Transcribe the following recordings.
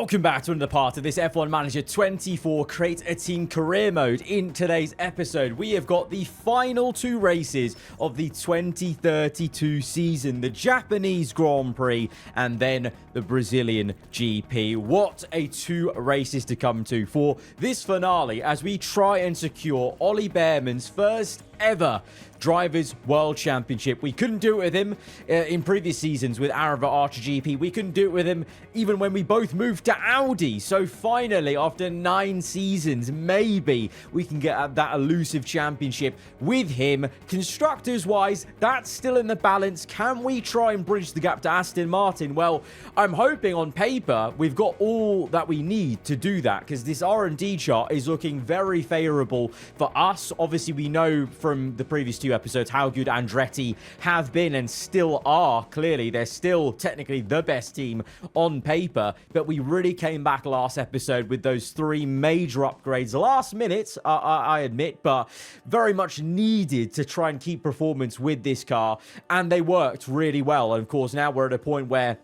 Welcome back to another part of this F1 Manager 24 Create a Team Career Mode. In today's episode, we have got the final two races of the 2032 season, the Japanese Grand Prix and then the Brazilian GP. What a two races to come to for this finale as we try and secure Ollie Bearman's first ever Drivers' World Championship. We couldn't do it with him in previous seasons with aarava Archer GP. We couldn't do it with him even when we both moved to Audi. So finally, after 9 seasons, maybe we can get that elusive championship with him. Constructors-wise, that's still in the balance. Can we try and bridge the gap to Aston Martin? Well, I'm hoping on paper we've got all that we need to do that because this R&D chart is looking very favorable for us. Obviously, we know from the previous two episodes how good Andretti have been and still are. Clearly, they're still technically the best team on paper, but we really came back last episode with those 3 major upgrades. Last minute, I admit, but very much needed to try and keep performance with this car, and they worked really well. And of course, now we're at a point where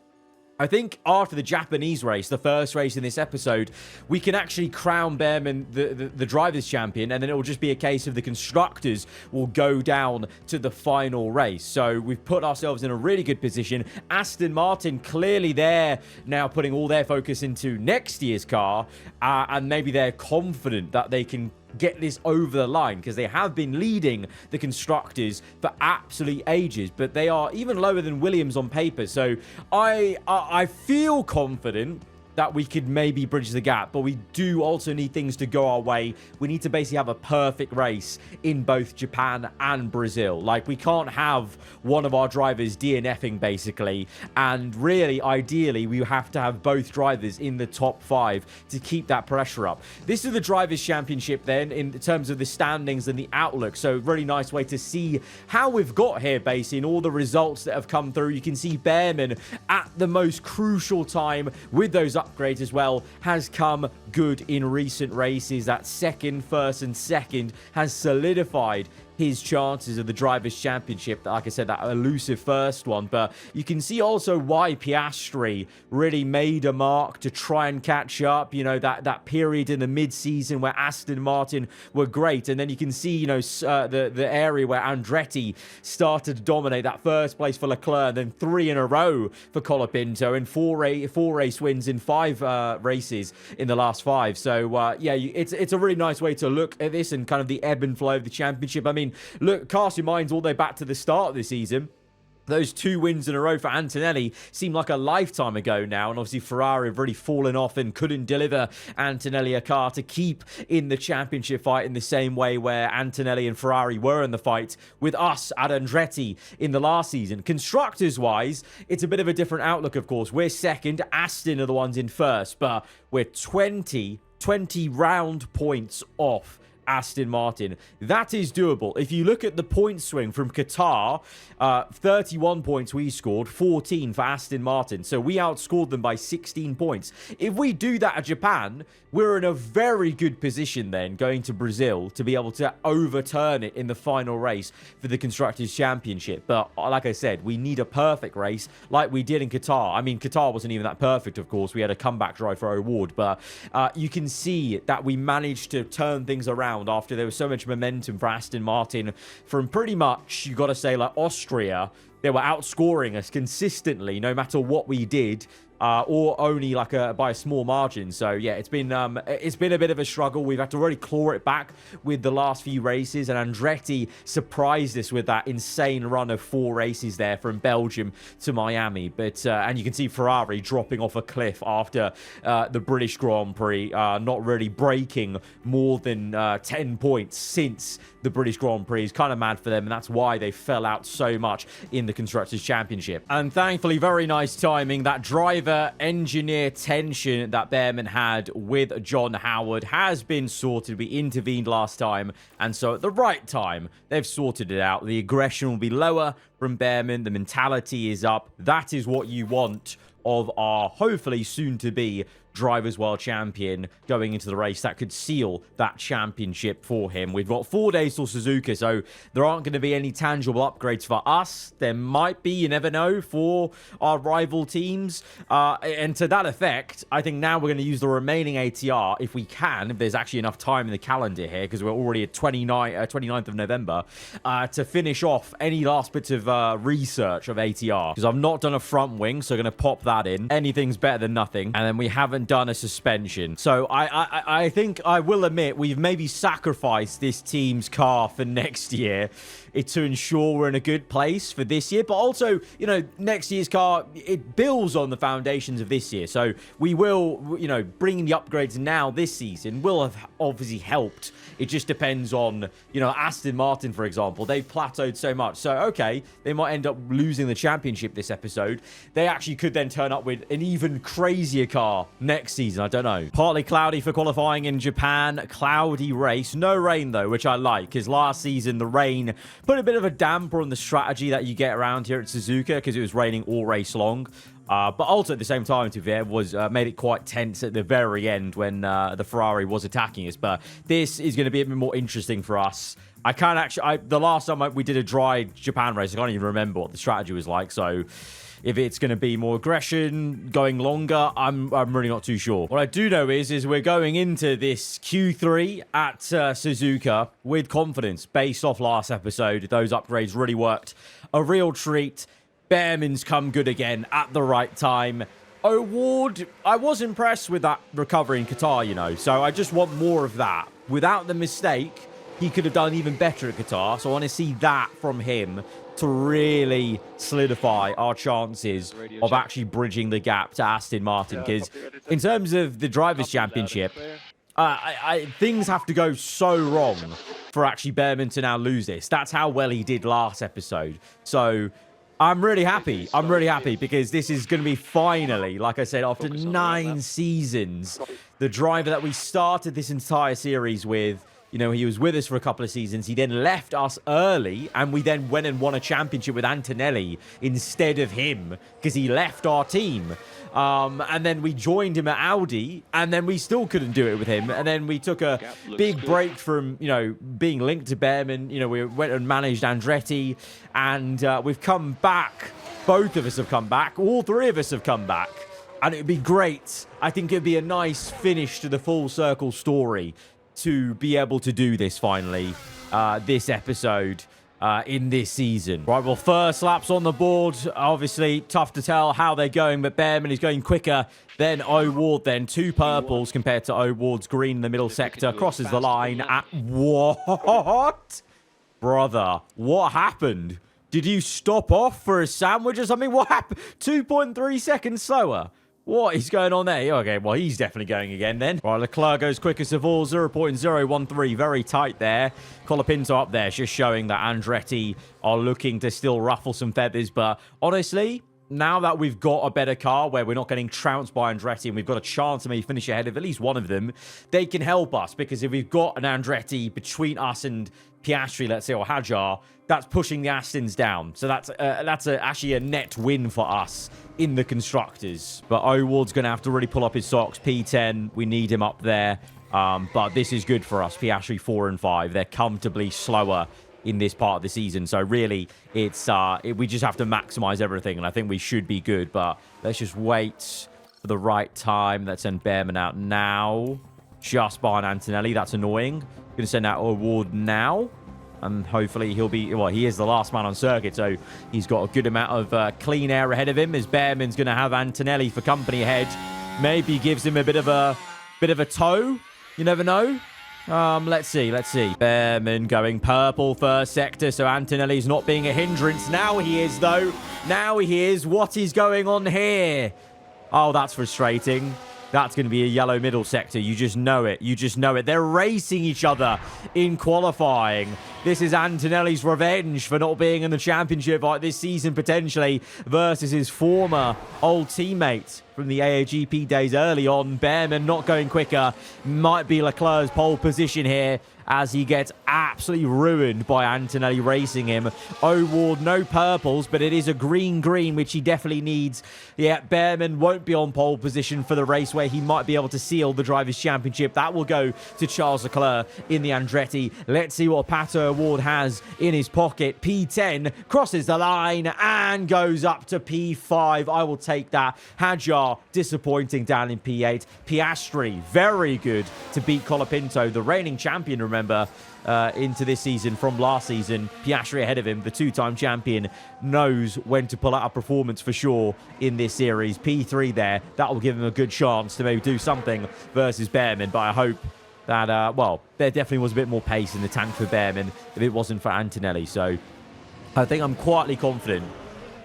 I think after the Japanese race, the first race in this episode, we can actually crown Bearman the drivers' champion, and then it will just be a case of the constructors will go down to the final race. So we've put ourselves in a really good position. Aston Martin, clearly they're now putting all their focus into next year's car, and maybe they're confident that they can get this over the line because they have been leading the constructors for absolute ages, but they are even lower than Williams on paper. So I feel confident that we could maybe bridge the gap, but we do also need things to go our way. We need to basically have a perfect race in both Japan and Brazil. Like, we can't have one of our drivers DNFing basically, and really ideally we have to have both drivers in the top 5 to keep that pressure up. This is the drivers championship then in terms of the standings and the outlook, so really nice way to see how we've got here basically in all the results that have come through. You can see Bearman at the most crucial time with those upgrades as well has come good in recent races. That second, first and second has solidified his chances of the Drivers' Championship. Like I said, that elusive first one. But you can see also why Piastri really made a mark to try and catch up. You know, that period in the mid-season where Aston Martin were great. And then you can see, you know, the area where Andretti started to dominate. That first place for Leclerc, and then 3 in a row for Colapinto, and 4 race wins in 5 races in the last 5. So, yeah, it's a really nice way to look at this and kind of the ebb and flow of the championship. I mean, look, cast your minds all the way back to the start of the season. Those 2 wins in a row for Antonelli seem like a lifetime ago now, and obviously Ferrari have really fallen off and couldn't deliver Antonelli a car to keep in the championship fight in the same way where Antonelli and Ferrari were in the fight with us at Andretti in the last season. Constructors-wise, it's a bit of a different outlook, of course. We're second, Aston are the ones in first, but we're 20 round points off Aston Martin. That is doable. If you look at the point swing from Qatar, 31 points we scored, 14 for Aston Martin. So we outscored them by 16 points. If we do that at Japan, we're in a very good position then going to Brazil to be able to overturn it in the final race for the Constructors' Championship. But like I said, we need a perfect race like we did in Qatar. I mean, Qatar wasn't even that perfect, of course. We had a comeback drive for our award, but you can see that we managed to turn things around after there was so much momentum for Aston Martin from pretty much, you got to say, like Austria. They were outscoring us consistently no matter what we did. Or only like by a small margin. So yeah, it's been a bit of a struggle. We've had to really claw it back with the last few races, and Andretti surprised us with that insane run of 4 races there from Belgium to Miami. But and you can see Ferrari dropping off a cliff after the British Grand Prix, not really breaking more than 10 points since the British Grand Prix. Is kind of mad for them, and that's why they fell out so much in the Constructors' Championship. And thankfully, very nice timing. That driver engineer tension that Bearman had with John Howard has been sorted. We intervened last time, and so at the right time, they've sorted it out. The aggression will be lower from Bearman. The mentality is up. That is what you want of our hopefully soon-to-be Drivers' World Champion going into the race that could seal that championship for him. We've got 4 days till Suzuka, so there aren't going to be any tangible upgrades for us. There might be, you never know, for our rival teams. And to that effect, I think now we're going to use the remaining ATR, if we can, if there's actually enough time in the calendar here, because we're already at 29th of November, to finish off any last bits of research of ATR. Because I've not done a front wing, so I'm going to pop that in. Anything's better than nothing. And then we haven't done a suspension. So I think I will admit we've maybe sacrificed this team's car for next year to ensure we're in a good place for this year. But also, you know, next year's car, it builds on the foundations of this year. So we will, you know, bringing the upgrades now this season will have obviously helped. It just depends on, you know, Aston Martin, for example. They've plateaued so much. So, okay, they might end up losing the championship this episode. They actually could then turn up with an even crazier car next season. I don't know. Partly cloudy for qualifying in Japan. Cloudy race. No rain, though, which I like, because last season the rain put a bit of a damper on the strategy that you get around here at Suzuka, because it was raining all race long. But also at the same time, to be fair, was made it quite tense at the very end when the Ferrari was attacking us. But this is going to be a bit more interesting for us. I can't actually... the last time we did a dry Japan race, I can't even remember what the strategy was like. So if it's going to be more aggression, going longer, I'm really not too sure. What I do know is we're going into this Q3 at Suzuka with confidence based off last episode. Those upgrades really worked. A real treat. Behrman's come good again at the right time. O'Ward, I was impressed with that recovery in Qatar, you know. So I just want more of that. Without the mistake, he could have done even better at Qatar. So I want to see that from him to really solidify our chances of actually bridging the gap to Aston Martin. Because in terms of the Drivers' Championship, things have to go so wrong for actually Behrman to now lose this. That's how well he did last episode. So I'm really happy. I'm really happy because this is going to be finally, like I said, after 9 seasons, the driver that we started this entire series with. You know, he was with us for a couple of seasons. He then left us early, and we then went and won a championship with Antonelli instead of him because he left our team. And then we joined him at Audi, and then we still couldn't do it with him. And then we took a big break from, you know, being linked to Behrman. You know, we went and managed Andretti, and we've come back. Both of us have come back. All 3 of us have come back. And it would be great. I think it would be a nice finish to the full circle story to be able to do this finally, this episode, in this season. Right, well, first laps on the board. Obviously, tough to tell how they're going, but Behrman is going quicker than O'Ward then. 2 purples compared to O'Ward's green in the middle sector. Crosses the line at... What? Brother, what happened? Did you stop off for a sandwich or something? What happened? 2.3 seconds slower. What is going on there? Okay, well, he's definitely going again then. Right, Leclerc goes quickest of all, 0.013. Very tight there. Colapinto up there, just showing that Andretti are looking to still ruffle some feathers. But honestly, now that we've got a better car where we're not getting trounced by Andretti and we've got a chance to maybe finish ahead of at least one of them, they can help us. Because if we've got an Andretti between us and Piastri, let's say, or Hajar, that's pushing the Astons down. So that's actually a net win for us in the constructors. But O'Ward's going to have to really pull up his socks. P10, we need him up there. But this is good for us. Piastri 4 and 5. They're comfortably slower in this part of the season. So really, it's we just have to maximize everything. And I think we should be good. But let's just wait for the right time. Let's send Behrman out now. Just behind Antonelli. That's annoying. Going to send out O'Ward now. And hopefully he'll be... Well, he is the last man on circuit, so he's got a good amount of clean air ahead of him, as Behrman's going to have Antonelli for company ahead. Maybe gives him a bit of a tow. You never know. Let's see. Behrman going purple first sector, so Antonelli's not being a hindrance. Now he is, though. Now he is. What is going on here? Oh, that's frustrating. That's going to be a yellow middle sector. You just know it. You just know it. They're racing each other in qualifying. This is Antonelli's revenge for not being in the championship like this season, potentially, versus his former old teammate, from the AOGP days early on. Behrman not going quicker. Might be Leclerc's pole position here as he gets absolutely ruined by Antonelli racing him. O'Ward, no purples, but it is a green, which he definitely needs. Yeah, Behrman won't be on pole position for the race where he might be able to seal the Drivers' Championship. That will go to Charles Leclerc in the Andretti. Let's see what Pato O'Ward has in his pocket. P10 crosses the line and goes up to P5. I will take that. Hadjar disappointing down in P8. Piastri, very good to beat Colapinto, the reigning champion, remember, into this season from last season. Piastri ahead of him, the two-time champion, knows when to pull out a performance for sure in this series. P3 there, that will give him a good chance to maybe do something versus Behrman, but I hope that, well, there definitely was a bit more pace in the tank for Behrman if it wasn't for Antonelli. So I think I'm quietly confident,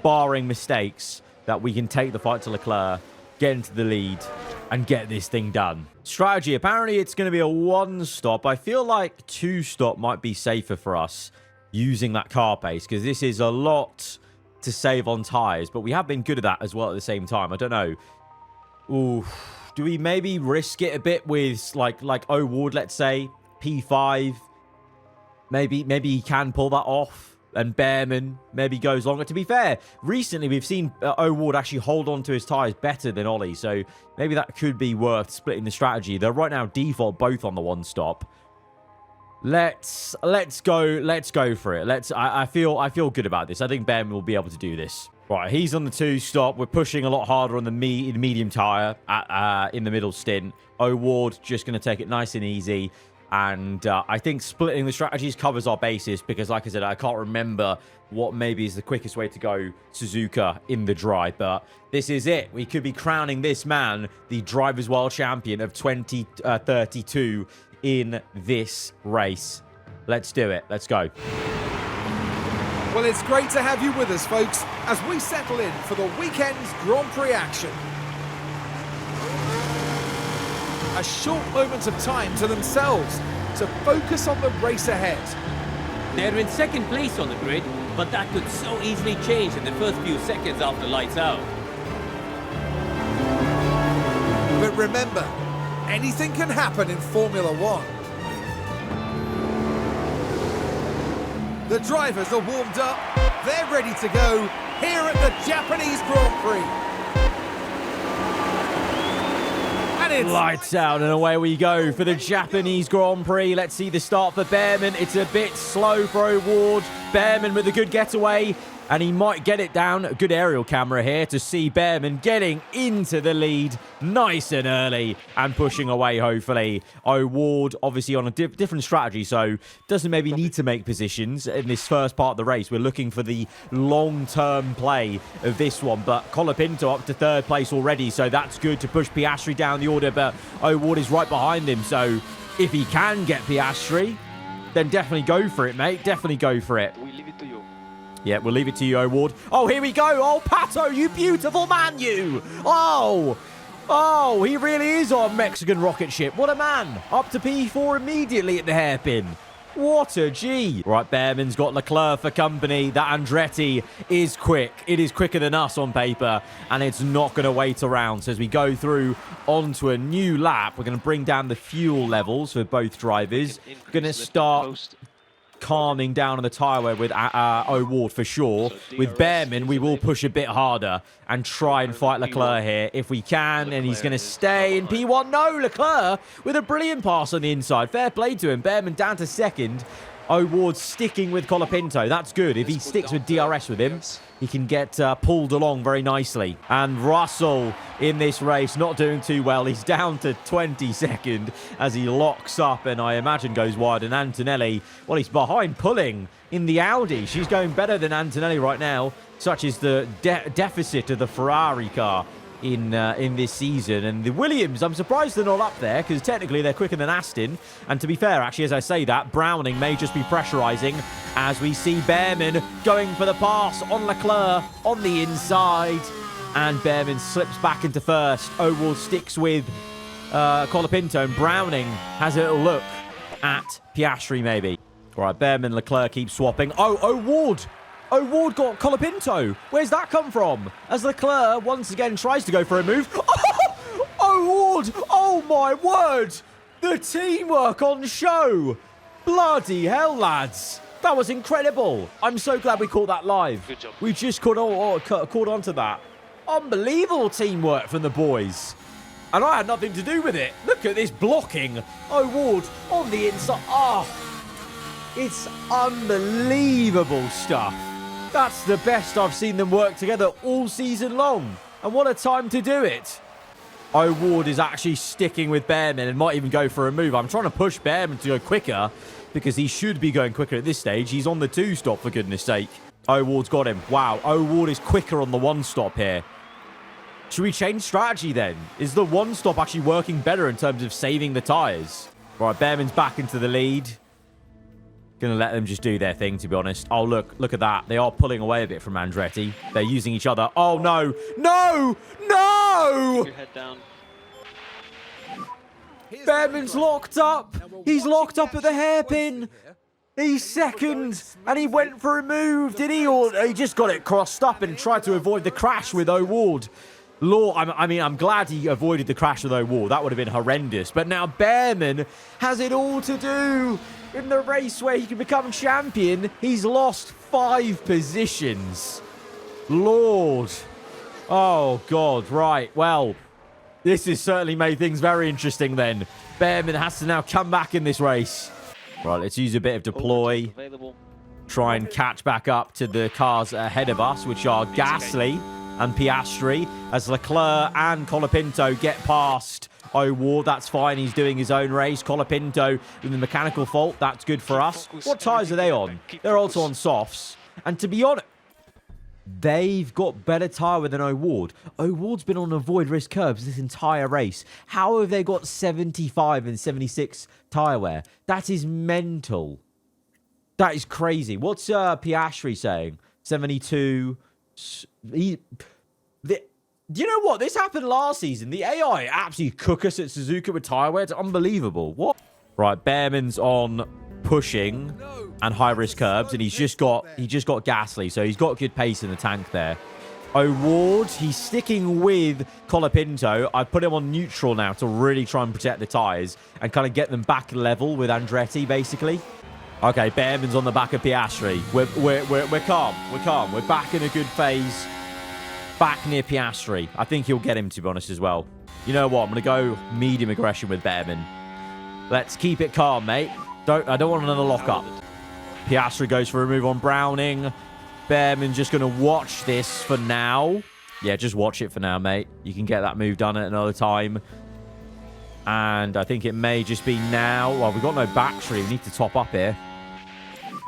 barring mistakes, that we can take the fight to Leclerc, get into the lead, and get this thing done. Strategy, apparently it's going to be a one-stop. I feel like two-stop might be safer for us using that car pace, because this is a lot to save on tyres, but we have been good at that as well at the same time. I don't know. Ooh, do we maybe risk it a bit with like O'Ward, let's say, P5? Maybe he can pull that off. And Behrman maybe goes longer. To be fair, recently we've seen O'Ward actually hold on to his tyres better than Ollie. So maybe that could be worth splitting the strategy. They're right now default both on the one stop. Let's go for it. I feel good about this. I think Behrman will be able to do this. Right, he's on the two stop. We're pushing a lot harder on the medium tyre in the middle stint. O'Ward just going to take it nice and easy. And I think splitting the strategies covers our basis because, like I said, I can't remember what maybe is the quickest way to go Suzuka in the dry. But this is it. We could be crowning this man the Drivers' World Champion of 2032 in this race. Let's do it. Let's go. Well, it's great to have you with us, folks, as we settle in for the weekend's Grand Prix action. A short moment of time to themselves to focus on the race ahead. They're in second place on the grid, but that could so easily change in the first few seconds after lights out. But remember, anything can happen in Formula One. The drivers are warmed up, they're ready to go here at the Japanese Grand Prix. Lights out and away we go for the Japanese Grand Prix. Let's see the start for Behrman. It's a bit slow for O'Ward. Behrman with a good getaway, and he might get it down. A good aerial camera here to see Behrman getting into the lead nice and early and pushing away, hopefully. O'Ward obviously on a different strategy, so doesn't maybe need to make positions in this first part of the race. We're looking for the long-term play of this one, but Colapinto up to third place already, so that's good to push Piastri down the order, but O'Ward is right behind him, so if he can get Piastri, then definitely go for it, mate. Definitely go for it. We leave it to you. Yeah, we'll leave it to you, O'Ward. Oh, here we go. Oh, Pato, you beautiful man, you. Oh, he really is our Mexican rocket ship. What a man. Up to P4 immediately at the hairpin. What a G. Right, Behrman's got Leclerc for company. That Andretti is quick. It is quicker than us on paper, and it's not going to wait around. So as we go through onto a new lap, we're going to bring down the fuel levels for both drivers. We're going to start calming down on the tyre wear with O'Ward for sure. With Behrman, we will push a bit harder and try and fight Leclerc here if we can, and he's going to stay in P1. No, Leclerc with a brilliant pass on the inside. Fair play to him. Behrman down to second. O'Ward sticking with Colapinto. That's good. If he sticks with DRS with him, he can get pulled along very nicely. And Russell in this race not doing too well. He's down to 22nd as he locks up and I imagine goes wide. And Antonelli, well, he's behind pulling in the Audi. She's going better than Antonelli right now. Such is the deficit of the Ferrari car in this season. And the Williams, I'm surprised they're not up there because technically they're quicker than Aston. And to be fair, actually, as I say that, Browning may just be pressurizing as we see Behrman going for the pass on Leclerc on the inside. And Behrman slips back into first. O'Ward sticks with Colapinto, and Browning has a little look at Piastri maybe. All right, Behrman, Leclerc keeps swapping. Oh, O'Ward! Ward got Colapinto. Where's that come from? As Leclerc once again tries to go for a move. Oh, Ward! Oh, my word! The teamwork on show! Bloody hell, lads! That was incredible. I'm so glad we caught that live. Good job. We just caught on to that. Unbelievable teamwork from the boys. And I had nothing to do with it. Look at this blocking. Oh, Ward on the inside. Oh, it's unbelievable stuff. That's the best I've seen them work together all season long. And what a time to do it. Oh, Ward is actually sticking with Behrman and might even go for a move. I'm trying to push Behrman to go quicker because he should be going quicker at this stage. He's on the 2-stop, for goodness sake. Oh, Ward's got him. Wow. Oh, Ward is quicker on the 1-stop here. Should we change strategy then? Is the 1-stop actually working better in terms of saving the tyres? Right, Behrman's back into the lead. Gonna let them just do their thing, to be honest. Oh, look at that. They are pulling away a bit from Andretti. They're using each other. Oh, no. No! No! Your head down. Behrman's locked up. He's locked up at the hairpin. He's second. And he went for a move, did he? Or he just got it crossed up and tried to avoid the crash with O'Ward. I'm glad he avoided the crash with O'Ward. That would have been horrendous. But now Behrman has it all to do in the race where he can become champion. He's lost 5 positions. Lord. Oh, God. Right. Well, this has certainly made things very interesting then. Behrman has to now come back in this race. Right, let's use a bit of deploy. Try and catch back up to the cars ahead of us, which are Gasly and Piastri, as Leclerc and Colapinto get past O'Ward. That's fine. He's doing his own race. Colapinto with the mechanical fault. That's good for us. What tyres are they on? They're also on softs. And to be honest, they've got better tyre wear than O'Ward. O'Ward's been on avoid risk curbs this entire race. How have they got 75 and 76 tyre wear? That is mental. That is crazy. What's Piastri saying? 72. Do you know what? This happened last season. The AI absolutely cook us at Suzuka with tyre wear. It's unbelievable. What? Right, Behrman's on pushing and high risk curbs, and he's just got Gasly, so he's got good pace in the tank there. O'Ward, he's sticking with Colapinto. I've put him on neutral now to really try and protect the tyres and kind of get them back level with Andretti, basically. Okay, Behrman's on the back of Piastri. We're calm. We're calm. We're back in a good phase. Back near Piastri. I think he'll get him, to be honest, as well. You know what? I'm going to go medium aggression with Behrman. Let's keep it calm, mate. I don't want another lock-up. Piastri goes for a move on Browning. Behrman's just going to watch this for now. Yeah, just watch it for now, mate. You can get that move done at another time. And I think it may just be now. Well, we've got no battery. We need to top up here.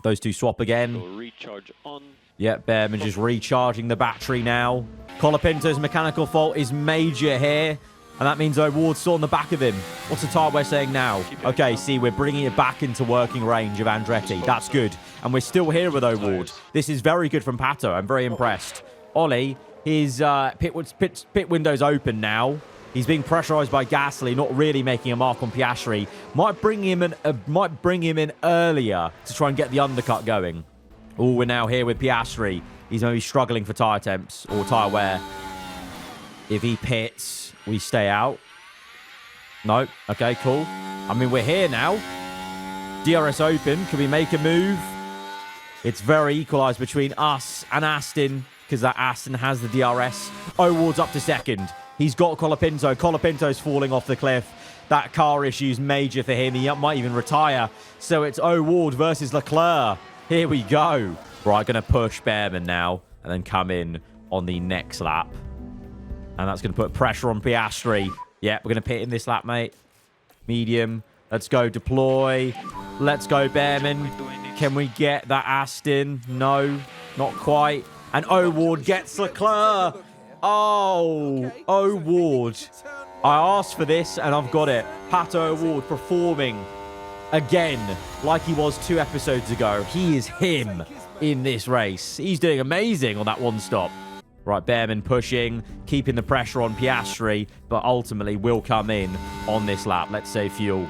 Those two swap again. Recharge on. Yep, Behrman just recharging the battery now. Colapinto's mechanical fault is major here. And that means O'Ward's still on the back of him. What's the tyre we're saying now? Okay, see, we're bringing it back into working range of Andretti. That's good. And we're still here with O'Ward. This is very good from Pato. I'm very impressed. Ollie, his pit window's open now. He's being pressurised by Gasly, not really making a mark on Piastri. Might bring him in earlier to try and get the undercut going. Oh, we're now here with Piastri. He's maybe struggling for tyre temps or tyre wear. If he pits, we stay out. No. Okay, cool. I mean, we're here now. DRS open. Can we make a move? It's very equalised between us and Aston because that Aston has the DRS. O'Ward's up to second. He's got Colapinto. Colapinto's falling off the cliff. That car issue's major for him. He might even retire. So it's O'Ward versus Leclerc. Here we go. Right, going to push Behrman now and then come in on the next lap. And that's going to put pressure on Piastri. Yeah, we're going to pit in this lap, mate. Medium. Let's go deploy. Let's go, Behrman. Can we get that Aston? No, not quite. And O'Ward gets Leclerc. Oh, O'Ward. I asked for this and I've got it. Pato O'Ward performing again like he was 2 episodes ago. He is him in this race. He's doing amazing on that one stop. Right, Behrman pushing, keeping the pressure on Piastri, but ultimately will come in on this lap. Let's save fuel.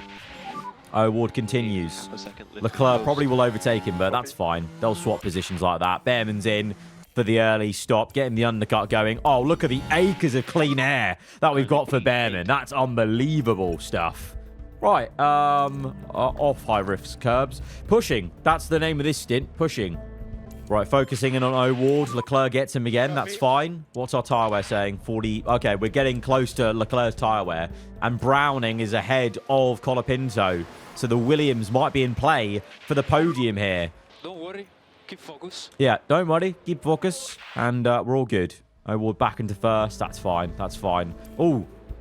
Award continues. Leclerc probably will overtake him, but that's fine. They'll swap positions like that. Behrman's in for the early stop, getting the undercut going. Oh, look at the acres of clean air that we've got for Behrman. That's unbelievable stuff. Right, off high risk curbs. Pushing. That's the name of this stint. Pushing. Right, focusing in on O'Ward. Leclerc gets him again. That's fine. What's our tyre wear saying? 40. Okay, we're getting close to Leclerc's tyre wear. And Browning is ahead of Colapinto. So the Williams might be in play for the podium here. Don't worry. Keep focus. Yeah, don't worry. Keep focus. And we're all good. O'Ward back into first. That's fine. That's fine.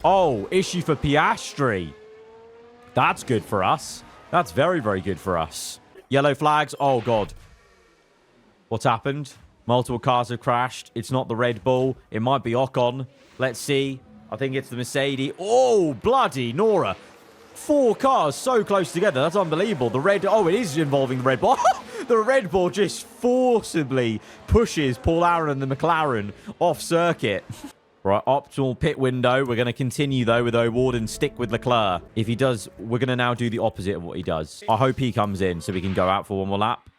Oh, issue for Piastri. That's good for us. That's very, very good for us. Yellow flags. Oh, God. What's happened? Multiple cars have crashed. It's not the Red Bull. It might be Ocon. Let's see. I think it's the Mercedes. Oh, bloody Nora. 4 cars so close together. That's unbelievable. The Red... Oh, it is involving the Red Bull. The Red Bull just forcibly pushes Paul Aaron and the McLaren off circuit. Right, optimal pit window. We're going to continue, though, with O'Ward and stick with Leclerc. If he does, we're going to now do the opposite of what he does. I hope he comes in so we can go out for one more lap.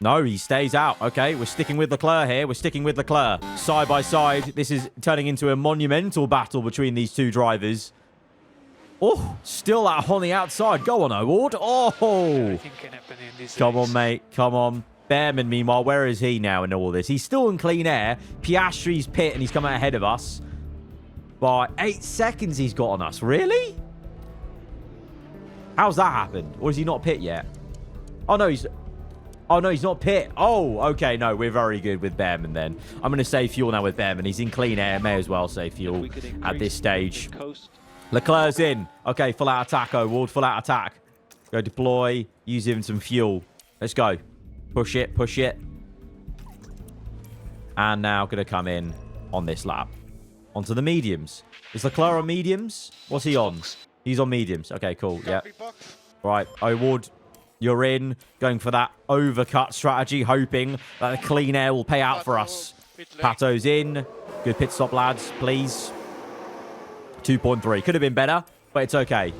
No, he stays out. Okay, we're sticking with Leclerc here. We're sticking with Leclerc. Side by side. This is turning into a monumental battle between these two drivers. Oh, still out on the outside. Go on, O'Ward. Oh! Come on, mate. Come on. Behrman, meanwhile, where is he now in all this? He's still in clean air. Piastri's pit, and he's coming ahead of us. By 8 seconds he's got on us. Really? How's that happened? Or is he not pit yet? Oh, no, he's... Oh, no, he's not pit. Oh, okay. No, we're very good with Behrman then. I'm going to save fuel now with Behrman. He's in clean air. May as well save fuel at this stage. Leclerc's in. Okay, full out attack, O'Ward. Full out attack. Go deploy. Use even some fuel. Let's go. Push it. Push it. And now going to come in on this lap. Onto the mediums. Is Leclerc on mediums? What's he on? He's on mediums. Okay, cool. Yeah. Right. O'Ward... You're in, going for that overcut strategy, hoping that the clean air will pay out for us. Pato's in. Good pit stop, lads, please. 2.3. Could have been better, but it's okay.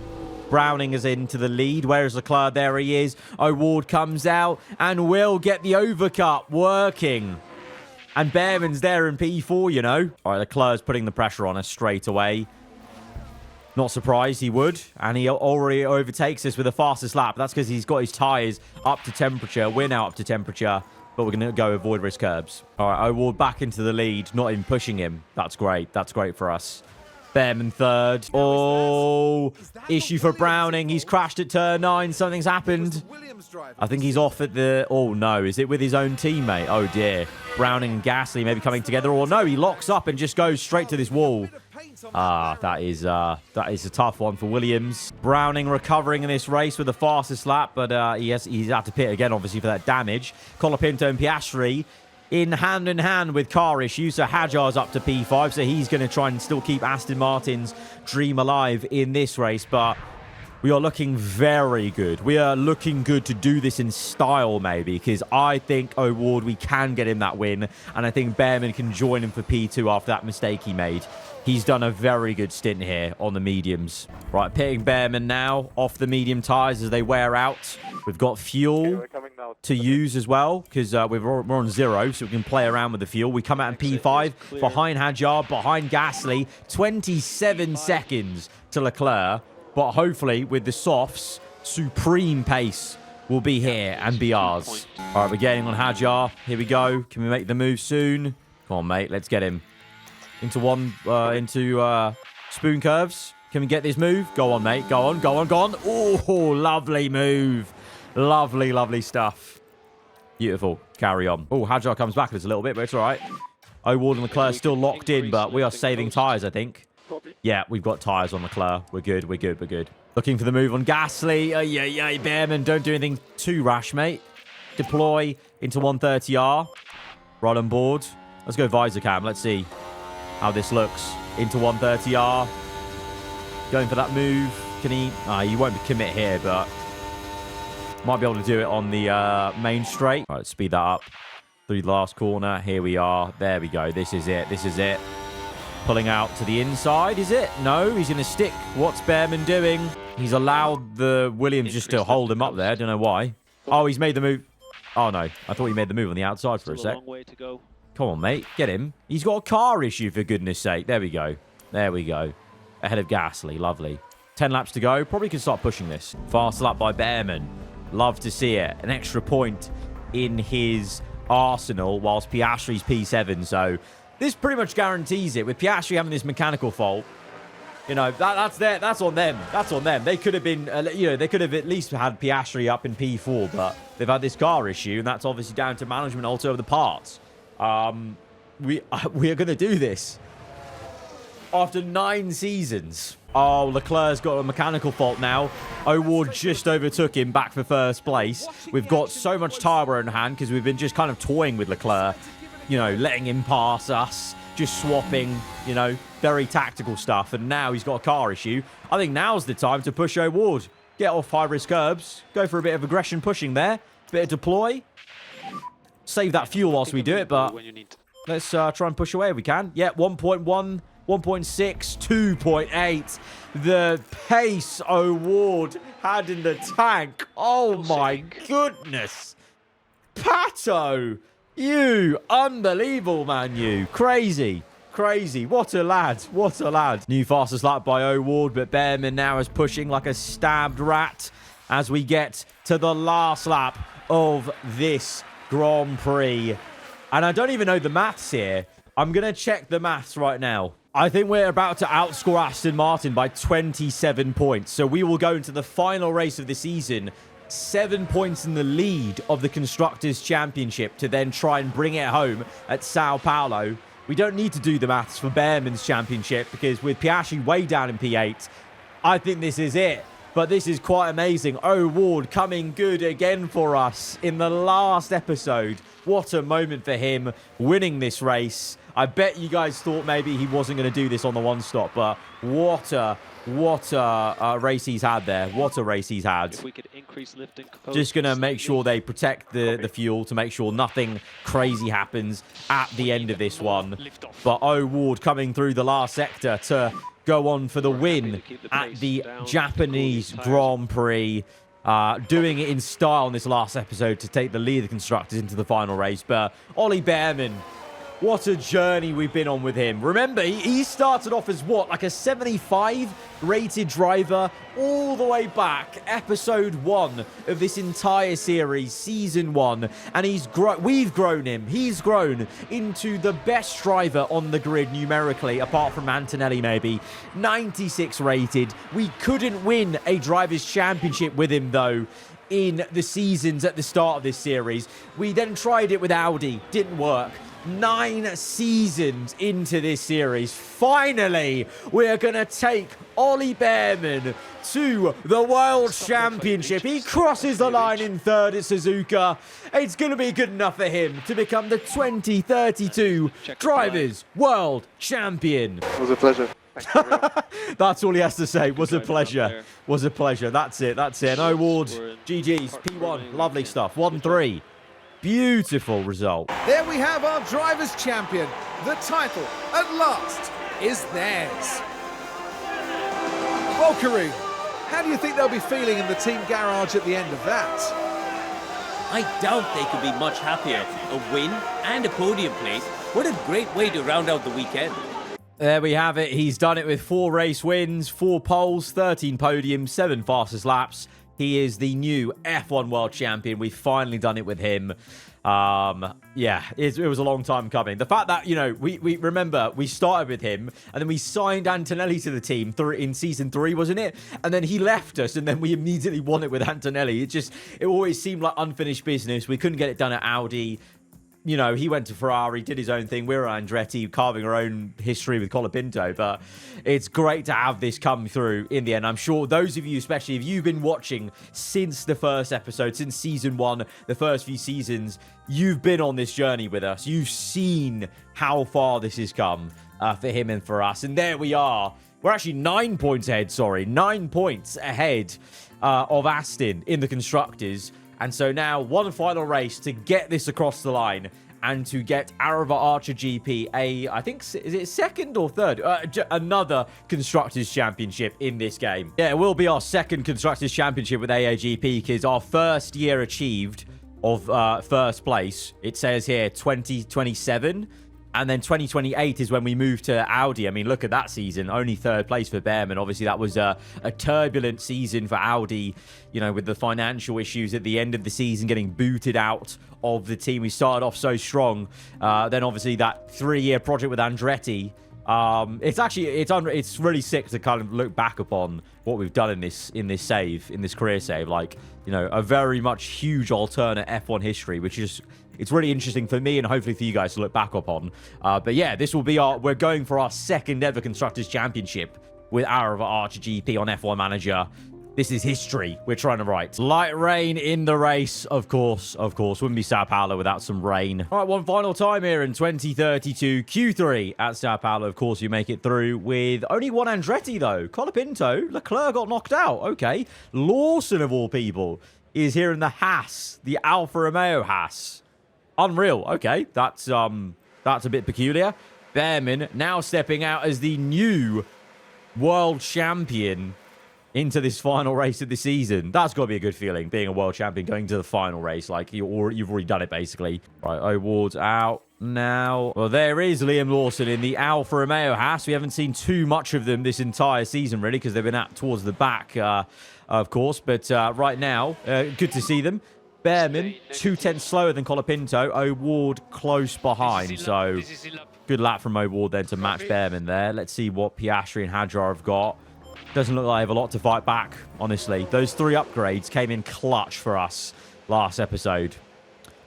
Browning is into the lead. Where is Leclerc? There he is. O'Ward comes out and will get the overcut working. And Behrman's there in P4, you know. All right, Leclerc's putting the pressure on us straight away. Not surprised he would. And he already overtakes us with the fastest lap. That's because he's got his tyres up to temperature. We're now up to temperature. But we're going to go avoid risk curbs. All right, O'Ward back into the lead. Not even pushing him. That's great. That's great for us. Behrman third. Oh, issue for Browning. He's crashed at turn 9. Something's happened. I think he's off at the... Oh, no. Is it with his own teammate? Oh, dear. Browning and Gasly maybe coming together. Or no, he locks up and just goes straight to this wall. That is a tough one for Williams. Browning recovering in this race with the fastest lap, but he's had to pit again, obviously, for that damage. Colapinto and Piastri in hand with car issues. So Hadjar's up to P5, so he's going to try and still keep Aston Martin's dream alive in this race, but we are looking very good. We are looking good to do this in style, maybe, because I think O'Ward, we can get him that win, and I think Behrman can join him for P2 after that mistake he made. He's done a very good stint here on the mediums. Right, pitting Behrman now off the medium tyres as they wear out. We've got fuel to use as well because we're on 0, so we can play around with the fuel. We come out in P5 behind Hadjar, behind Gasly. 27 seconds to Leclerc. But hopefully, with the softs, supreme pace will be here and be ours. All right, we're getting on Hadjar. Here we go. Can we make the move soon? Come on, mate. Let's get him. Into spoon curves. Can we get this move? Go on, mate. Go on, go on, go on. Oh, lovely move. Lovely, lovely stuff. Beautiful. Carry on. Oh, Hadjar comes back a little bit, but it's all right. O'Ward and Leclerc still locked in, but we are saving tyres, I think. Yeah, we've got tyres on Leclerc. We're good, we're good, we're good. Looking for the move on Gasly. Yeah, Behrman, don't do anything too rash, mate. Deploy into 130R. Right on board. Let's go visor cam. Let's see how this looks. Into 130R. Going for that move. Can he... he won't commit here, but... might be able to do it on the main straight. All right, speed that up. Through the last corner. Here we are. There we go. This is it. This is it. Pulling out to the inside, is it? No, he's going to stick. What's Behrman doing? He's allowed the Williams just to hold him up there. Don't know why. Oh, he's made the move. Oh, no. I thought he made the move on the outside for a sec. Come on, mate. Get him. He's got a car issue, for goodness sake. There we go. There we go. Ahead of Gasly. Lovely. 10 laps to go. Probably can start pushing this. Fast lap by Behrman. Love to see it. An extra point in his arsenal, whilst Piastri's P7. So this pretty much guarantees it. With Piastri having this mechanical fault, you know, that's on them. That's on them. They could have been, they could have at least had Piastri up in P4, but they've had this car issue, and that's obviously down to management also of the parts. We are going to do this after 9 seasons. Oh, Leclerc's got a mechanical fault now. O'Ward just overtook him back for first place. We've got so much tyre wear in hand because we've been just kind of toying with Leclerc, you know, letting him pass us, just swapping, you know, very tactical stuff. And now he's got a car issue. I think now's the time to push O'Ward. Get off high-risk curbs. Go for a bit of aggression pushing there. Bit of deploy. Save that fuel whilst we do it, but let's try and push away if we can. Yeah, 1.1, 1.6, 2.8. The pace O'Ward had in the tank. Oh, my goodness. Pato, you unbelievable, man, you. Crazy. Crazy. What a lad. What a lad. New fastest lap by O'Ward, but Behrman now is pushing like a stabbed rat as we get to the last lap of this Grand Prix. And I don't even know the maths here. I'm going to check the maths right now. I think we're about to outscore Aston Martin by 27 points. So we will go into the final race of the season 7 points in the lead of the Constructors' Championship to then try and bring it home at Sao Paulo. We don't need to do the maths for Behrman's championship because with Piastri way down in P8, I think this is it. But this is quite amazing. O'Ward coming good again for us in the last episode. What a moment for him winning this race. I bet you guys thought maybe he wasn't going to do this on the one stop, but what a race he's had there. What a race he's had. If we could increase lifting, just going to make sure they protect the fuel to make sure nothing crazy happens at the end of this one. But O'Ward coming through the last sector to go on for the win at the Japanese Grand Prix. Doing it in style in this last episode to take the lead of the Constructors into the final race. But Ollie Behrman, what a journey we've been on with him. Remember, he started off as what? Like a 75 rated driver all the way back. Episode 1 of this entire series, season 1. And we've grown him. He's grown into the best driver on the grid numerically, apart from Antonelli maybe. 96 rated. We couldn't win a Drivers' Championship with him though in the seasons at the start of this series. We then tried it with Audi. Didn't work. 9 seasons into this series, finally, we're going to take Ollie Behrman to the World Championship. He crosses the line in 3rd at Suzuka. It's going to be good enough for him to become the 2032 Drivers' World Champion. It was a pleasure. That's all he has to say. Was a pleasure. Was a pleasure. That's it. That's it. And O'Ward, GG's, P1. Lovely stuff. 1-3. Beautiful result. There we have our Drivers' Champion. The title, at last, is theirs. Well, Karoon, how do you think they'll be feeling in the team garage at the end of that? I doubt they could be much happier. A win and a podium place. What a great way to round out the weekend. There we have it. He's done it with 4 race wins, 4 poles, 13 podiums, 7 fastest laps. He is the new F1 World Champion. We've finally done it with him. Yeah, it was a long time coming. The fact that, you know, we remember we started with him and then we signed Antonelli to the team in season 3, wasn't it? And then he left us and then we immediately won it with Antonelli. It always seemed like unfinished business. We couldn't get it done at Audi. You know, he went to Ferrari, did his own thing. We're Andretti, carving our own history with Colapinto. But it's great to have this come through in the end. I'm sure those of you, especially if you've been watching since the first episode, since season 1, the first few seasons, you've been on this journey with us. You've seen how far this has come for him and for us. And there we are. We're actually 9 points ahead, 9 points ahead of Aston in the Constructors. And so now one final race to get this across the line and to get aarava Archer GP I think, is it second or third? Another Constructors Championship in this game. Yeah, it will be our second Constructors Championship with AAGP because our first year achieved of first place, it says here 2027. And then 2028 is when we move to Audi. I mean, look at that season. Only third place for Behrman. Obviously, that was a turbulent season for Audi, you know, with the financial issues at the end of the season, getting booted out of the team. We started off so strong. Then, obviously, that 3-year project with Andretti. It's really sick to kind of look back upon what we've done in this career save. Like, you know, a very much huge alternate F1 history, which is... It's really interesting for me and hopefully for you guys to look back upon. But yeah, this will be we're going for our second ever Constructors Championship with aarava Archer GP on F1 Manager. This is history we're trying to write. Light rain in the race, of course. Wouldn't be Sao Paulo without some rain. All right, one final time here in 2032. Q3 at Sao Paulo. Of course, you make it through with only one Andretti, though. Colapinto. Leclerc got knocked out. Okay. Lawson, of all people, is here in the Haas. The Alfa Romeo Haas. Unreal. Okay, that's a bit peculiar. Behrman now stepping out as the new world champion into this final race of the season. That's got to be a good feeling, being a world champion going to the final race. Like, you've already done it, basically. Right, O'Ward's out now. Well, there is Liam Lawson in the Alfa Romeo Haas. We haven't seen too much of them this entire season, really, because they've been out towards the back, of course. But right now, good to see them. Behrman, 2/10 slower than Colapinto. O'Ward close behind. So, good lap from O'Ward then to match Behrman there. Let's see what Piastri and Hadjar have got. Doesn't look like they have a lot to fight back, honestly. Those 3 upgrades came in clutch for us last episode.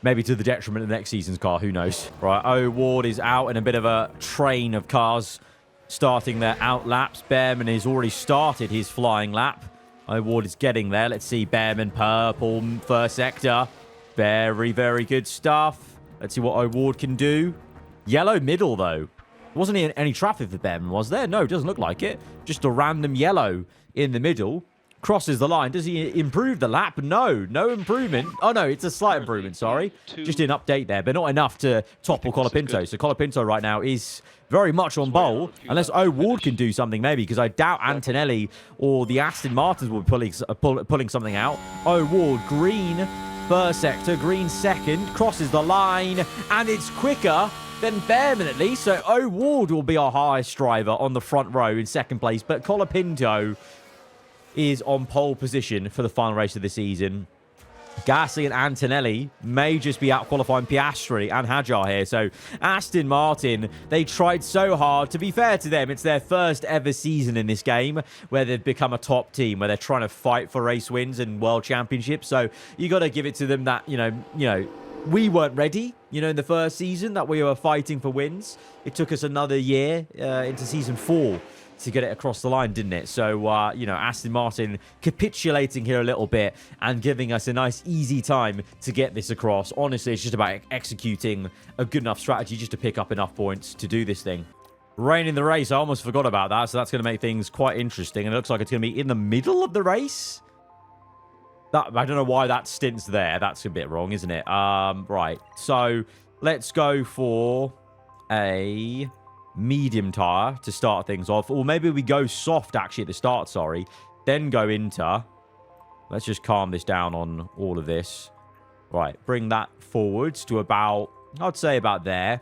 Maybe to the detriment of the next season's car. Who knows? Right, O'Ward is out in a bit of a train of cars starting their out laps. Behrman has already started his flying lap. O'Ward is getting there. Let's see. Behrman, purple, first sector. Very, very good stuff. Let's see what O'Ward can do. Yellow middle, though. Wasn't any traffic for Behrman, was there? No, doesn't look like it. Just a random yellow in the middle. Crosses the line. Does he improve the lap? No, no improvement. Oh, no, it's a slight improvement, sorry. Just an update there, but not enough to topple Colapinto. So Colapinto right now is very much on bowl, unless O'Ward can do something maybe, because I doubt Antonelli or the Aston Martins will be pulling something out. O'Ward, green first sector, green second, crosses the line, and it's quicker than Behrman at least. So O'Ward will be our highest driver on the front row in second place, but Colapinto is on pole position for the final race of the season. Gasly and Antonelli may just be out qualifying Piastri and Hadjar here. So Aston Martin, they tried so hard. To be fair to them, it's their first ever season in this game where they've become a top team, where they're trying to fight for race wins and world championships. So you got to give it to them that, you know, we weren't ready, in the first season that we were fighting for wins. It took us another year into season 4 to get it across the line, didn't it? So, Aston Martin capitulating here a little bit and giving us a nice, easy time to get this across. Honestly, it's just about executing a good enough strategy just to pick up enough points to do this thing. Rain in the race, I almost forgot about that, so that's going to make things quite interesting. And it looks like it's going to be in the middle of the race. I don't know why that stint's there. That's a bit wrong, isn't it? Right, so let's go for a medium tire to start things off, or maybe we go soft actually at the start, then go into. Let's just calm this down on all of this. Right, bring that forwards to about, I'd say about there,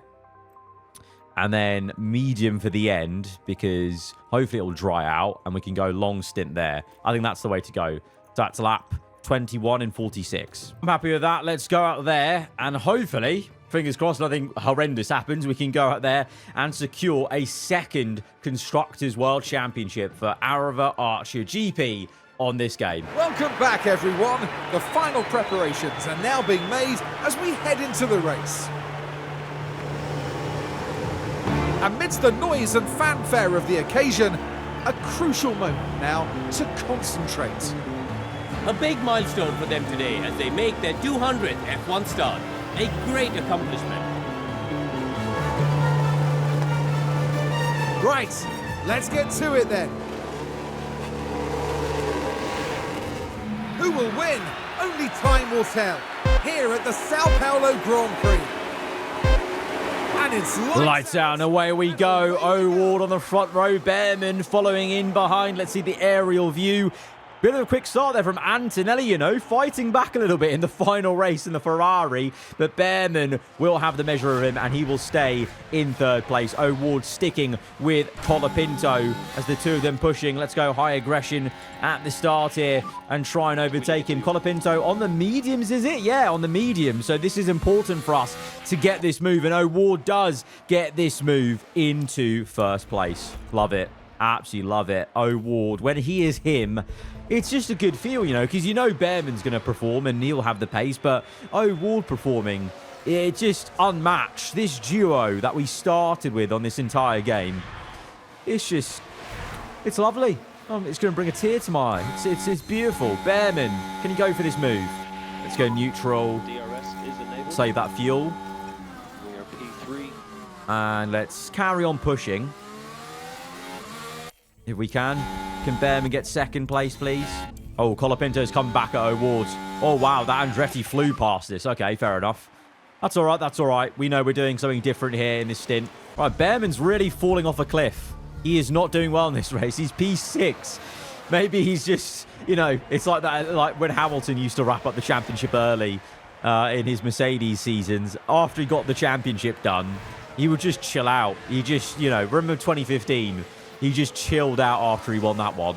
and then medium for the end, because hopefully it'll dry out and we can go long stint there. I think that's the way to go. So that's lap 21 in 46. I'm happy with that. Let's go out there and hopefully, fingers crossed, nothing horrendous happens, we can go out there and secure a second Constructors World Championship for aarava Archer GP on this game. Welcome back, everyone. The final preparations are now being made as we head into the race. Amidst the noise and fanfare of the occasion, a crucial moment now to concentrate. A big milestone for them today as they make their 200th F1 start. A great accomplishment. Right, let's get to it then. Who will win? Only time will tell. Here at the Sao Paulo Grand Prix. And it's Lights out and away we go. O'Ward on the front row. Bearman following in behind. Let's see the aerial view. Bit of a quick start there from Antonelli, you know, fighting back a little bit in the final race in the Ferrari. But Bearman will have the measure of him and he will stay in third place. O'Ward sticking with Colapinto as the two of them pushing. Let's go high aggression at the start here and try and overtake him. Colapinto on the mediums, is it? Yeah, on the mediums. So this is important for us to get this move. And O'Ward does get this move into first place. Love it. Absolutely love it. O'Ward, when he is him, it's just a good feel, you know, because you know Bearman's going to perform and he'll have the pace, but O'Ward performing, it's just unmatched. This duo that we started with on this entire game, it's lovely. It's going to bring a tear to my eye. It's beautiful. Bearman, can you go for this move? Let's go neutral. DRS is enabled. Save that fuel. We are P3. And let's carry on pushing. If we can. Can Bearman get second place, please? Oh, Colapinto's come back at O'Ward. Oh, wow. That Andretti flew past this. Okay, fair enough. That's all right. That's all right. We know we're doing something different here in this stint. Right, Bearman's really falling off a cliff. He is not doing well in this race. He's P6. Maybe he's just, you know, it's like that, like when Hamilton used to wrap up the championship early in his Mercedes seasons. After he got the championship done, he would just chill out. He just, you know, remember 2015? He just chilled out after he won that one.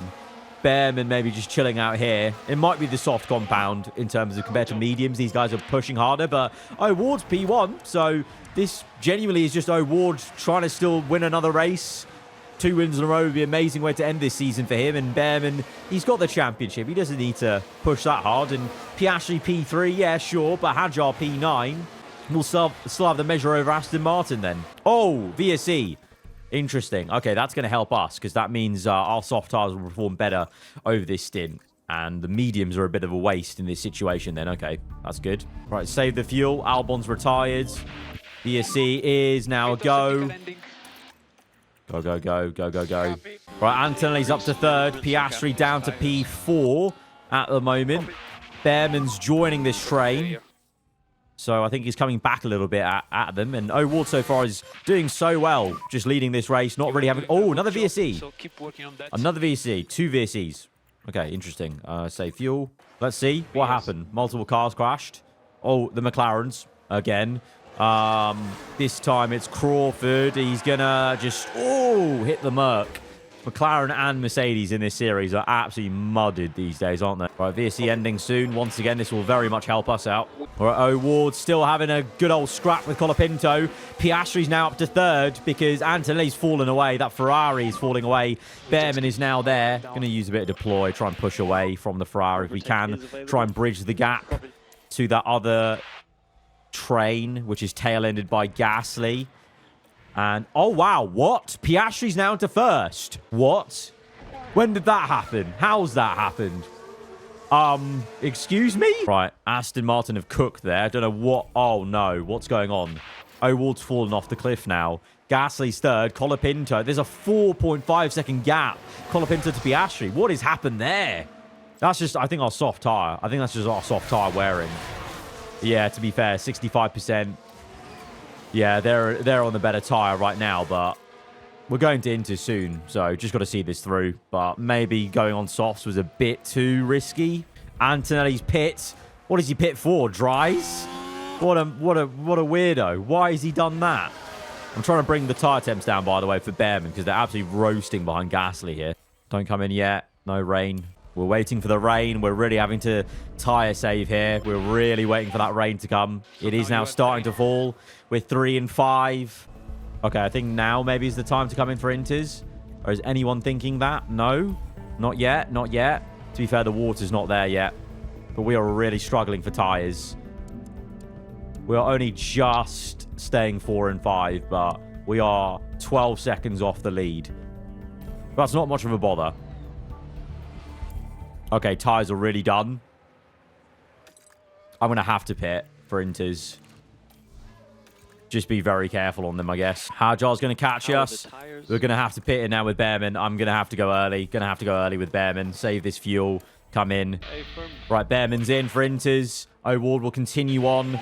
Bearman maybe just chilling out here. It might be the soft compound in terms of compared to mediums. These guys are pushing harder, but O'Ward's P1. So this genuinely is just O'Ward trying to still win another race. 2 wins in a row would be an amazing way to end this season for him. And Bearman, he's got the championship. He doesn't need to push that hard. And Piastri P3, yeah, sure, but Hadjar P9. We'll still have the measure over Aston Martin then. Oh, VSE. Interesting. Okay, that's going to help us because that means our soft tires will perform better over this stint. And the mediums are a bit of a waste in this situation then. Okay, that's good. Right, save the fuel. Albon's retired. VSC is now a go. Go, go, go, go, go, go. Right, Antonelli's up to third. Piastri down to P4 at the moment. Bearman's joining this train. So I think he's coming back a little bit at them. And O'Ward so far is doing so well, just leading this race, not really having... Oh, another VSE. Another VSE. 2 VSEs. Okay, interesting. Save fuel. Let's see what happened. Multiple cars crashed. Oh, the McLarens again. This time it's Crawford. He's going to just... Oh, hit the Merc. McLaren and Mercedes in this series are absolutely mudded these days, aren't they? Right, VSC ending soon. Once again, this will very much help us out. All right, O'Ward still having a good old scrap with Colapinto. Piastri's now up to third because Antonelli's fallen away. That Ferrari is falling away. Bearman is now there. Going to use a bit of deploy, try and push away from the Ferrari if we can. Try and bridge the gap to that other train, which is tail-ended by Gasly. And, oh, wow, what? Piastri's now to first. What? When did that happen? How's that happened? Excuse me? Right, Aston Martin have cooked there. I don't know what... Oh, no. What's going on? O'Ward's fallen off the cliff now. Gasly's third. Colapinto. There's a 4.5-second gap. Colapinto to Piastri. What has happened there? That's just, I think, our soft tyre. I think that's just our soft tyre wearing. Yeah, to be fair, 65%. Yeah, they're on the better tyre right now, but we're going to Inter soon, so just got to see this through. But maybe going on softs was a bit too risky. Antonelli's pit. What is he pit for? Dries? What a weirdo. Why has he done that? I'm trying to bring the tyre temps down, by the way, for Bearman, because they're absolutely roasting behind Gasly here. Don't come in yet. No rain. We're waiting for the rain. We're really having to tyre save here. We're really waiting for that rain to come. It is now starting to fall. We're 3 and 5. Okay, I think now maybe is the time to come in for Inters. Or is anyone thinking that? No, not yet. Not yet. To be fair, the water's not there yet. But we are really struggling for tyres. We are only just staying 4 and 5, but we are 12 seconds off the lead. That's not much of a bother. Okay, tyres are really done. I'm going to have to pit for Inters. Just be very careful on them, I guess. Hadjar's going to catch us. We're going to have to pit in now with Bearman. I'm going to have to go early. Going to have to go early with Bearman. Save this fuel. Come in. Right, Bearman's in for Inters. O'Ward will continue on.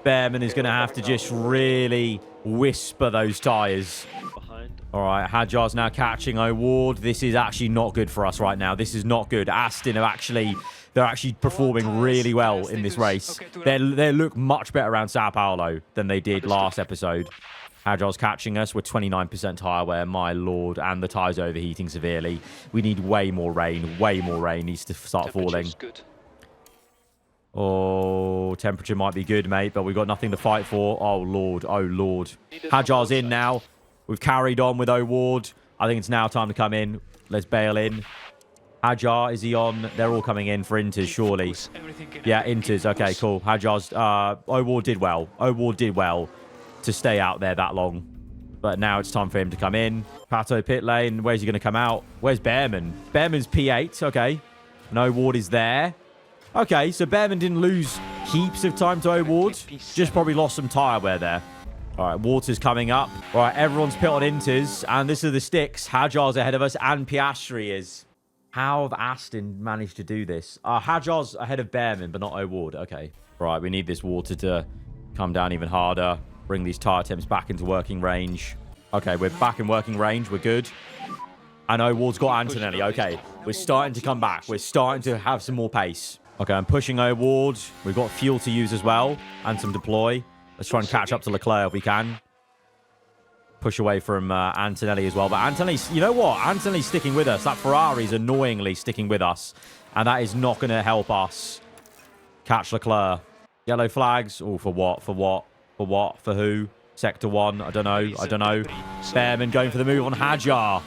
Bearman is going to have to just really whisper those tyres. Behind. All right, Hadjar's now catching O'Ward. This is actually not good for us right now. This is not good. Aston are they're actually performing really well in this race. They look much better around Sao Paulo than they did last episode. Hadjar's catching us. We're 29% tyre wear, my lord, and the tyre's overheating severely. We need way more rain. Way more rain needs to start falling. Good. Oh, temperature might be good, mate, but we've got nothing to fight for. Oh, Lord. Oh, Lord. Hadjar's in now. We've carried on with O'Ward. I think it's now time to come in. Let's bail in. Hadjar, is he on? They're all coming in for Inters, surely. Yeah, Inters. Okay, cool. Hadjar's... O'Ward did well. O'Ward did well to stay out there that long. But now it's time for him to come in. Pato pit lane. Where's he going to come out? Where's Bearman? Bearman's P8. Okay. And O'Ward is there. Okay, so Bearman didn't lose heaps of time to O'Ward. Just probably lost some tyre wear there. All right, Water's coming up. All right, everyone's pit on Inters. And this are the sticks. Hadjar's ahead of us and Piastri is. How have Aston managed to do this? Hadjar's ahead of Bearman, but not O'Ward. Okay. Right, we need this Water to come down even harder. Bring these tyre temps back into working range. Okay, we're back in working range. We're good. And O'Ward's got Antonelli. Okay, we're starting to come back. We're starting to have some more pace. Okay, I'm pushing O'Ward. We've got fuel to use as well. And some deploy. Let's try and catch up to Leclerc if we can. Push away from Antonelli as well. But Antonelli's... You know what? Antonelli's sticking with us. That Ferrari's annoyingly sticking with us. And that is not going to help us catch Leclerc. Yellow flags. Oh, for what? For what? For what? For who? Sector 1. I don't know. I don't know. Bearman going for the move on Hadjar.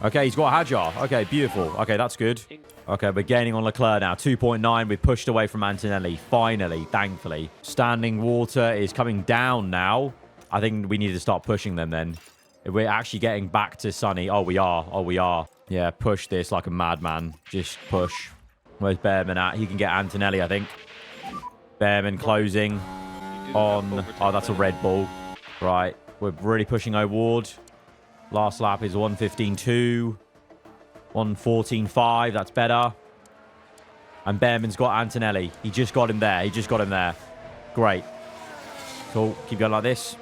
Okay, he's got Hadjar. Okay, beautiful. Okay, that's good. Okay, we're gaining on Leclerc now. 2.9. We've pushed away from Antonelli. Finally, thankfully. Standing Water is coming down now. I think we need to start pushing them then. If we're actually getting back to Sunny. Oh, we are. Oh, we are. Yeah, push this like a madman. Just push. Where's Bearman at? He can get Antonelli, I think. Bearman closing on... Oh, that's a Red Bull. Right. We're really pushing O'Ward. Last lap is 1:15.2. 1:14.5. That's better. And Bearman's got Antonelli. He just got him there. He just got him there. Great. Cool. Keep going like this.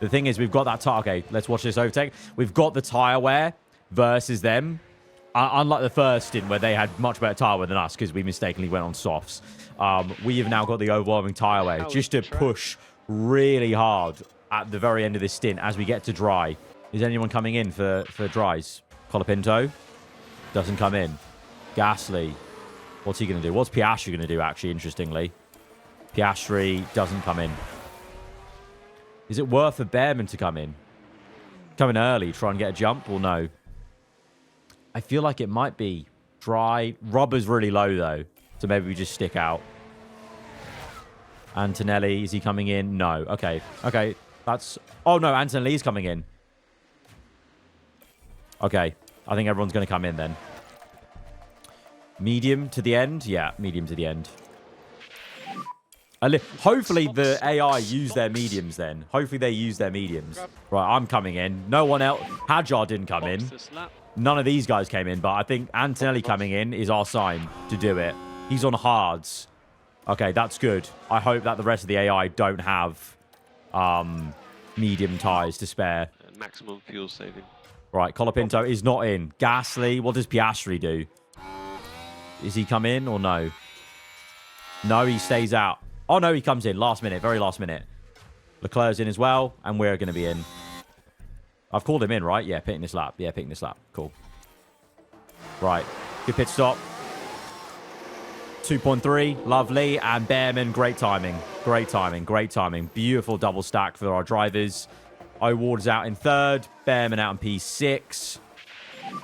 The thing is, we've got that tire. Okay, let's watch this overtake. We've got the tire wear versus them. Unlike the first stint where they had much better tyre wear than us because we mistakenly went on softs. We have now got the overwhelming tyre wear just to push really hard at the very end of this stint as we get to dry. Is anyone coming in for dries? Colapinto doesn't come in. Gasly, what's he going to do? What's Piastri going to do, actually, interestingly? Piastri doesn't come in. Is it worth for Bearman to come in? Come in early, try and get a jump, or no? I feel like it might be dry. Rubber's really low, though. So maybe we just stick out. Antonelli, is he coming in? No. Okay. Okay. That's... Oh, no. Antonelli's coming in. Okay. I think everyone's going to come in then. Medium to the end? Yeah, medium to the end. Hopefully the AI use their mediums then. Hopefully they use their mediums. Right, I'm coming in. No one else. Hadjar didn't come in. None of these guys came in, but I think Antonelli coming in is our sign to do it. He's on hards. Okay, that's good. I hope that the rest of the AI don't have medium tyres to spare. Maximum fuel saving. Right, Colapinto is not in. Gasly, what does Piastri do? Is he come in or no? No, he stays out. Oh, no, he comes in. Last minute, very last minute. Leclerc's in as well, and we're going to be in. I've called him in, right? Yeah, pitting this lap. Yeah, pitting this lap. Cool. Right. Good pit stop. 2.3. Lovely. And Bearman, great timing. Great timing. Great timing. Beautiful double stack for our drivers. O'Ward's out in third. Bearman out in P6.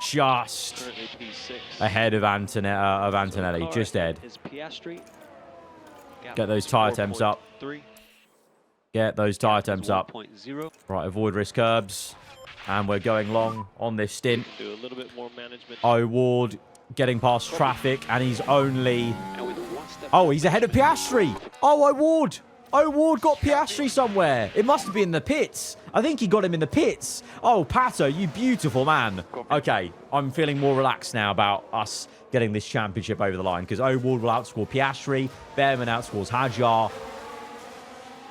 Just ahead of Antonelli. Just ahead. Get those tyre temps up. Get those tyre temps up. Right, avoid risk curbs. And we're going long on this stint. Do a little bit more management. O'Ward getting past traffic, and he's only... Oh, he's ahead of Piastri. Oh, O'Ward. O'Ward got Piastri somewhere. It must have been the pits. I think he got him in the pits. Oh, Pato, you beautiful man. Okay, I'm feeling more relaxed now about us getting this championship over the line because O'Ward will outscore Piastri. Behrman outscores Hadjar.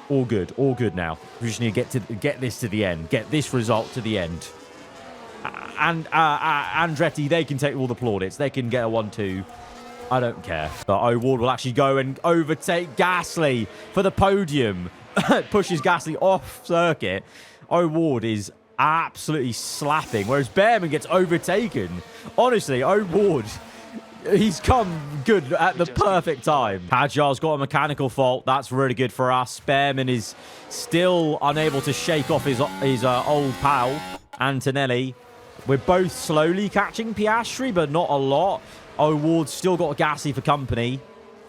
All good now. We just need to get this to the end. Get this result to the end. And Andretti, they can take all the plaudits. They can get a 1-2. I don't care. But O'Ward will actually go and overtake Gasly for the podium. Pushes Gasly off circuit. O'Ward is absolutely slapping, whereas Behrman gets overtaken. Honestly, O'Ward, he's come good at the perfect time. Hadjar's got a mechanical fault. That's really good for us. Behrman is still unable to shake off his old pal, Antonelli. We're both slowly catching Piastri, but not a lot. O'Ward's still got Gasly for company.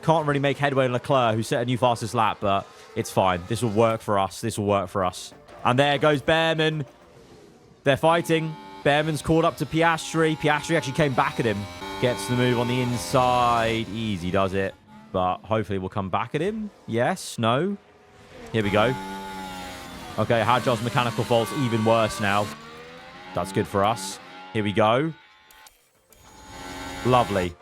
Can't really make headway on Leclerc, who set a new fastest lap, but it's fine. This will work for us. This will work for us. And there goes Behrman. They're fighting. Behrman's caught up to Piastri. Piastri actually came back at him. Gets the move on the inside. Easy does it. But hopefully we'll come back at him. Yes. No. Here we go. Okay, Hadjar's mechanical fault's even worse now. That's good for us. Here we go. Lovely.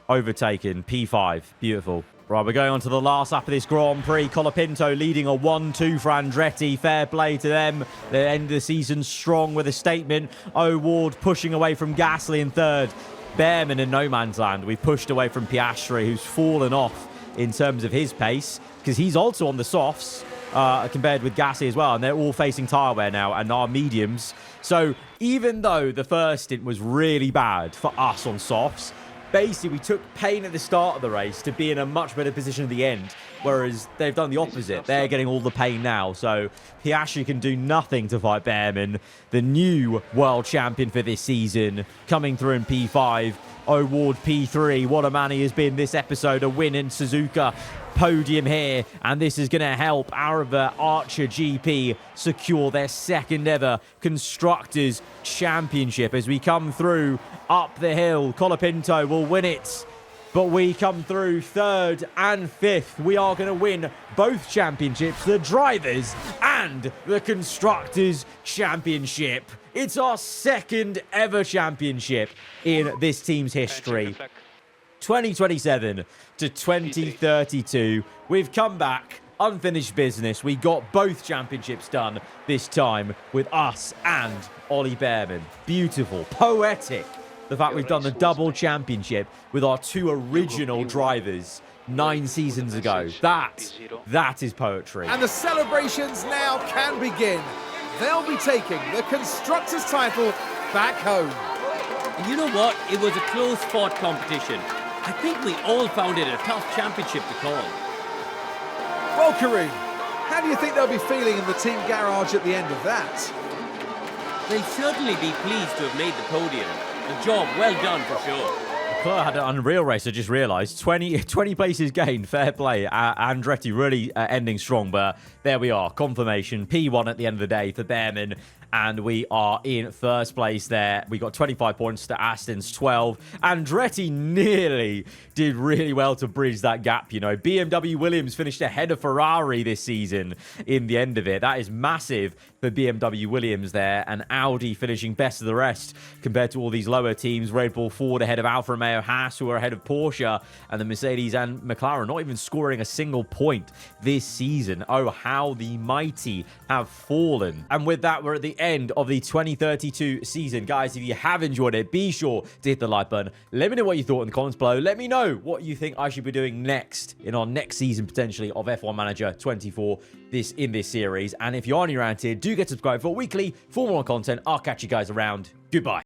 Overtaken. P5. Beautiful. Right, we're going on to the last lap of this Grand Prix. Colapinto leading a 1-2 for Andretti. Fair play to them. The end of the season strong with a statement. O'Ward pushing away from Gasly in third. Behrman in no man's land. We've pushed away from Piastri, who's fallen off in terms of his pace, because he's also on the softs compared with Gasly as well, and they're all facing tyre wear now and our mediums. So even though the first stint was really bad for us on softs, basically we took pain at the start of the race to be in a much better position at the end, whereas they've done the opposite. They're getting all the pain now, so Piastri can do nothing to fight Behrman, the new world champion for this season, coming through in P5. O'Ward P3. What a man he has been this episode. A win in Suzuka. Podium here, and this is going to help aarava Archer GP secure their second ever Constructors Championship as we come through up the hill. Colapinto will win it, but we come through third and fifth. We are going to win both championships, the Drivers and the Constructors Championship. It's our second ever championship in this team's history. 2027 to 2032. We've come back. Unfinished business. We got both championships done this time with us and Ollie Behrman. Beautiful. Poetic. The fact we've done the double championship with our two original drivers 9 seasons ago. That is poetry. And the celebrations now can begin. They'll be taking the Constructors' title back home. You know what? It was a close-fought competition. I think we all found it a tough championship to call. Well, Kareem, how do you think they'll be feeling in the team garage at the end of that? They'll certainly be pleased to have made the podium. A job well done for sure. Leclerc had an unreal race, I just realised. 20 places gained, fair play. Andretti really ending strong, but there we are. Confirmation, P1 at the end of the day for Behrman. And we are in first place there. We got 25 points to Aston's 12. Andretti nearly did really well to bridge that gap, you know. BMW Williams finished ahead of Ferrari this season in the end of it. That is massive for BMW Williams there. And Audi finishing best of the rest compared to all these lower teams. Red Bull Ford ahead of Alfa Romeo, Haas, who are ahead of Porsche. And the Mercedes and McLaren not even scoring a single point this season. Oh, how the mighty have fallen. And with that, we're at the end of the 2032 season. Guys, if you have enjoyed it, be sure to hit the like button. Let me know what you thought in the comments below. Let me know what you think I should be doing next in our next season, potentially, of F1 Manager 24 in this series. And if you are new around here, do get subscribed for weekly, for more content. I'll catch you guys around. Goodbye.